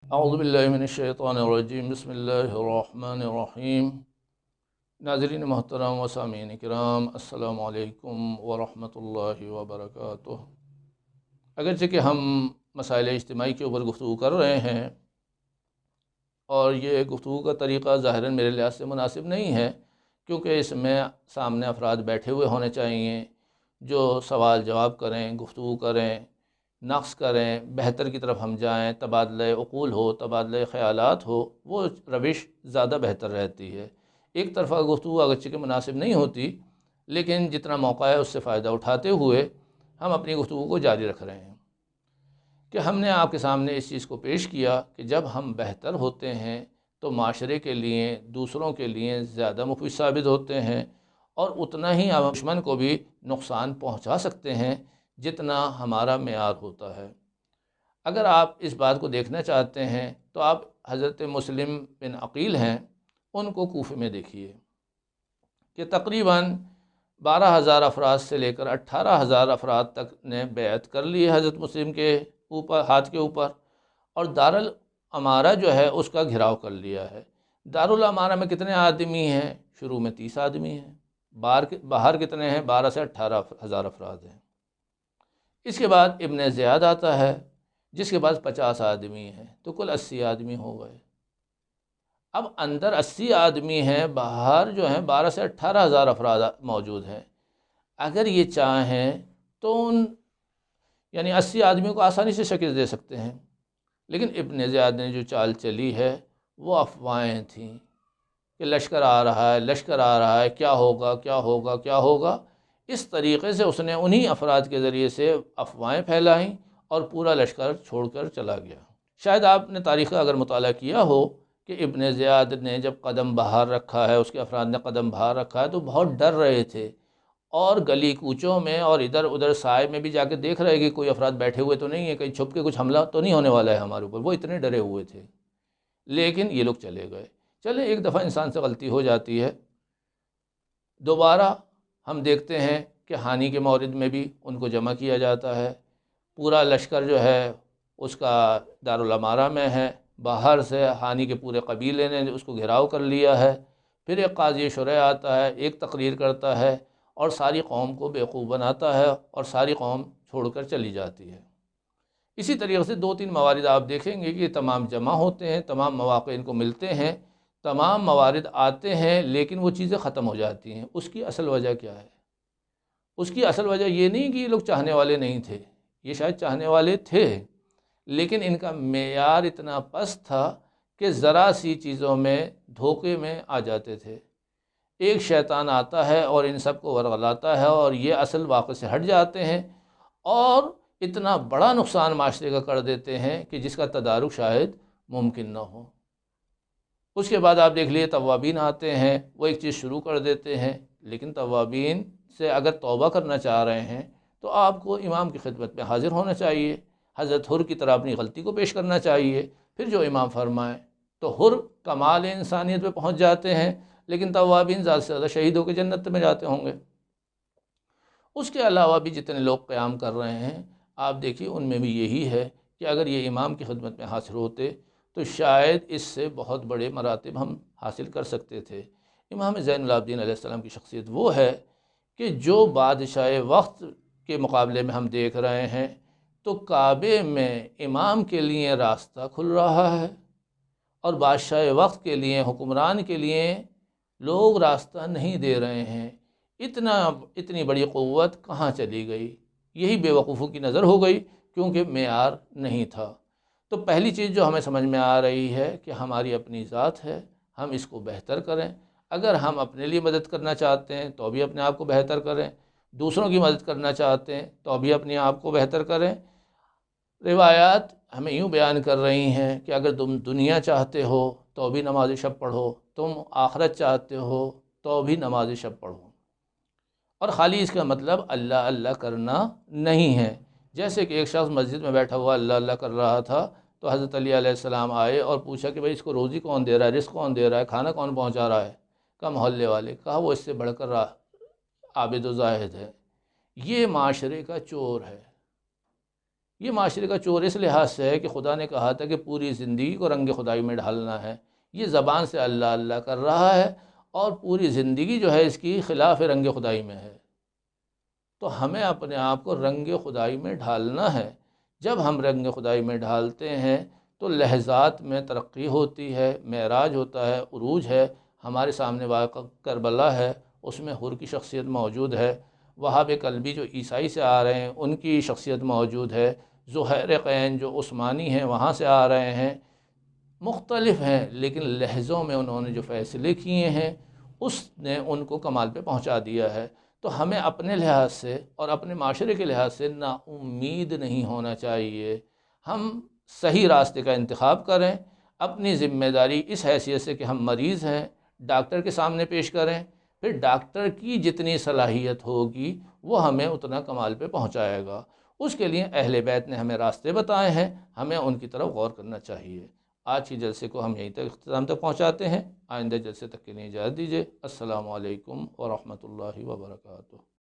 اعوذ باللہ من الشیطان الرجیم، بسم اللہ الرحمن الرحیم۔ ناظرین محترم و سامعین کرام، السلام علیکم ورحمۃ اللہ وبرکاتہ۔ اگرچہ کہ ہم مسائل اجتماعی کے اوپر گفتگو کر رہے ہیں اور یہ گفتگو کا طریقہ ظاہراً میرے لحاظ سے مناسب نہیں ہے، کیونکہ اس میں سامنے افراد بیٹھے ہوئے ہونے چاہیے جو سوال جواب کریں، گفتگو کریں، نقص کریں، بہتر کی طرف ہم جائیں، تبادلہ عقول ہو، تبادلہ خیالات ہو، وہ روش زیادہ بہتر رہتی ہے۔ ایک طرفہ گفتگو اگرچہ کہ مناسب نہیں ہوتی، لیکن جتنا موقع ہے اس سے فائدہ اٹھاتے ہوئے ہم اپنی گفتگو کو جاری رکھ رہے ہیں کہ ہم نے آپ کے سامنے اس چیز کو پیش کیا کہ جب ہم بہتر ہوتے ہیں تو معاشرے کے لیے، دوسروں کے لیے زیادہ مفید ثابت ہوتے ہیں، اور اتنا ہی ہم دشمن کو بھی نقصان پہنچا سکتے ہیں جتنا ہمارا معیار ہوتا ہے۔ اگر آپ اس بات کو دیکھنا چاہتے ہیں تو آپ حضرت مسلم بن عقیل ہیں، ان کو کوفے میں دیکھیے کہ تقریباً 12,000 افراد سے لے کر 18,000 افراد تک نے بیعت کر لی ہے حضرت مسلم کے اوپر، ہاتھ کے اوپر، اور دارالامارہ جو ہے اس کا گھراؤ کر لیا ہے۔ دارالامارہ میں کتنے آدمی ہیں؟ شروع میں 30 آدمی ہیں۔ باہر کتنے ہیں؟ 12 سے 18,000 افراد ہیں۔ اس کے بعد ابن زیاد آتا ہے جس کے پاس 50 آدمی ہیں، تو کل 80 آدمی ہو گئے۔ اب اندر 80 آدمی ہیں، باہر جو ہیں 12 سے 18,000 افراد موجود ہیں۔ اگر یہ چاہیں تو یعنی 80 آدمیوں کو آسانی سے شکست دے سکتے ہیں، لیکن ابن زیاد نے جو چال چلی ہے وہ افواہیں تھیں کہ لشکر آ رہا ہے، لشکر آ رہا ہے، کیا ہوگا کیا ہوگا کیا ہوگا۔ اس طریقے سے اس نے انہی افراد کے ذریعے سے افواہیں پھیلائیں اور پورا لشکر چھوڑ کر چلا گیا۔ شاید آپ نے تاریخ کا اگر مطالعہ کیا ہو کہ ابن زیاد نے جب قدم باہر رکھا ہے، اس کے افراد نے قدم باہر رکھا ہے، تو بہت ڈر رہے تھے، اور گلی کوچوں میں اور ادھر ادھر سائے میں بھی جا کے دیکھ رہے کہ کوئی افراد بیٹھے ہوئے تو نہیں ہے، کہیں چھپ کے کچھ حملہ تو نہیں ہونے والا ہے ہمارے اوپر، وہ اتنے ڈرے ہوئے تھے۔ لیکن یہ لوگ چلے گئے۔ چلے، ایک دفعہ انسان سے غلطی ہو جاتی ہے۔ دوبارہ ہم دیکھتے ہیں کہ حانی کے مورد میں بھی ان کو جمع کیا جاتا ہے۔ پورا لشکر جو ہے اس کا دارالامارہ میں ہے، باہر سے حانی کے پورے قبیلے نے اس کو گھیراؤ کر لیا ہے۔ پھر ایک قاضی شرح آتا ہے، ایک تقریر کرتا ہے اور ساری قوم کو بیوقوف بناتا ہے، اور ساری قوم چھوڑ کر چلی جاتی ہے۔ اسی طریقے سے 2-3 موارد آپ دیکھیں گے کہ یہ تمام جمع ہوتے ہیں، تمام مواقع ان کو ملتے ہیں، تمام موارد آتے ہیں، لیکن وہ چیزیں ختم ہو جاتی ہیں۔ اس کی اصل وجہ کیا ہے؟ اس کی اصل وجہ یہ نہیں کہ یہ لوگ چاہنے والے نہیں تھے، یہ شاید چاہنے والے تھے، لیکن ان کا معیار اتنا پست تھا کہ ذرا سی چیزوں میں دھوکے میں آ جاتے تھے۔ ایک شیطان آتا ہے اور ان سب کو ورغلاتا ہے، اور یہ اصل واقعے سے ہٹ جاتے ہیں اور اتنا بڑا نقصان معاشرے کا کر دیتے ہیں کہ جس کا تدارک شاید ممکن نہ ہو۔ اس کے بعد آپ دیکھ لیے توابین آتے ہیں، وہ ایک چیز شروع کر دیتے ہیں، لیکن توابین سے اگر توبہ کرنا چاہ رہے ہیں تو آپ کو امام کی خدمت میں حاضر ہونا چاہیے، حضرت حر کی طرح اپنی غلطی کو پیش کرنا چاہیے، پھر جو امام فرمائے۔ تو حر کمال انسانیت پہ پہنچ جاتے ہیں، لیکن توابین زیادہ سے زیادہ شہید ہو کے جنت میں جاتے ہوں گے۔ اس کے علاوہ بھی جتنے لوگ قیام کر رہے ہیں، آپ دیکھیے ان میں بھی یہی ہے کہ اگر یہ امام کی خدمت میں حاضر ہوتے تو شاید اس سے بہت بڑے مراتب ہم حاصل کر سکتے تھے۔ امام زین العابدین علیہ السلام کی شخصیت وہ ہے کہ جو بادشاہ وقت کے مقابلے میں ہم دیکھ رہے ہیں تو کعبے میں امام کے لیے راستہ کھل رہا ہے، اور بادشاہ وقت کے لیے، حکمران کے لیے لوگ راستہ نہیں دے رہے ہیں۔ اتنی بڑی قوت کہاں چلی گئی؟ یہی بے وقوفوں کی نظر ہو گئی، کیونکہ معیار نہیں تھا۔ تو پہلی چیز جو ہمیں سمجھ میں آ رہی ہے کہ ہماری اپنی ذات ہے، ہم اس کو بہتر کریں۔ اگر ہم اپنے لیے مدد کرنا چاہتے ہیں تو بھی اپنے آپ کو بہتر کریں، دوسروں کی مدد کرنا چاہتے ہیں تو بھی اپنے آپ کو بہتر کریں۔ روایات ہمیں یوں بیان کر رہی ہیں کہ اگر تم دنیا چاہتے ہو تو بھی نماز شب پڑھو، تم آخرت چاہتے ہو تو بھی نماز شب پڑھو، اور خالی اس کا مطلب اللہ اللہ کرنا نہیں ہے۔ جیسے کہ ایک شخص مسجد میں بیٹھا ہوا اللہ اللہ کر رہا تھا، تو حضرت علی علیہ السلام آئے اور پوچھا کہ بھئی اس کو روزی کون دے رہا ہے، رزق کون دے رہا ہے، کھانا کون پہنچا رہا ہے؟ کہا محلے والے۔ کہا وہ اس سے بڑھ کر عابد و زاہد ہے، یہ معاشرے کا چور ہے، یہ معاشرے کا چور اس لحاظ سے ہے کہ خدا نے کہا تھا کہ پوری زندگی کو رنگ خدائی میں ڈھالنا ہے، یہ زبان سے اللہ اللہ کر رہا ہے اور پوری زندگی جو ہے اس کی خلاف رنگ خدائی میں ہے۔ تو ہمیں اپنے آپ کو رنگ خدائی میں ڈھالنا ہے۔ جب ہم رنگ خدائی میں ڈھالتے ہیں تو لحظات میں ترقی ہوتی ہے، معراج ہوتا ہے، عروج ہے۔ ہمارے سامنے واقع کربلا ہے، اس میں حر کی شخصیت موجود ہے۔ وہاب قلبی جو عیسائی سے آ رہے ہیں ان کی شخصیت موجود ہے۔ زہیرقین جو عثمانی ہیں وہاں سے آ رہے ہیں، مختلف ہیں، لیکن لہجوں میں انہوں نے جو فیصلے کیے ہیں اس نے ان کو کمال پہ پہنچا دیا ہے۔ تو ہمیں اپنے لحاظ سے اور اپنے معاشرے کے لحاظ سے نا امید نہیں ہونا چاہیے۔ ہم صحیح راستے کا انتخاب کریں، اپنی ذمہ داری اس حیثیت سے کہ ہم مریض ہیں ڈاکٹر کے سامنے پیش کریں، پھر ڈاکٹر کی جتنی صلاحیت ہوگی وہ ہمیں اتنا کمال پہ پہنچائے گا۔ اس کے لیے اہل بیت نے ہمیں راستے بتائے ہیں، ہمیں ان کی طرف غور کرنا چاہیے۔ آج کی جلسے کو ہم یہیں تک اختتام تک پہنچاتے ہیں، آئندہ جلسے تک کے لیے اجازت دیجیے۔ السلام علیکم ورحمۃ اللہ وبرکاتہ۔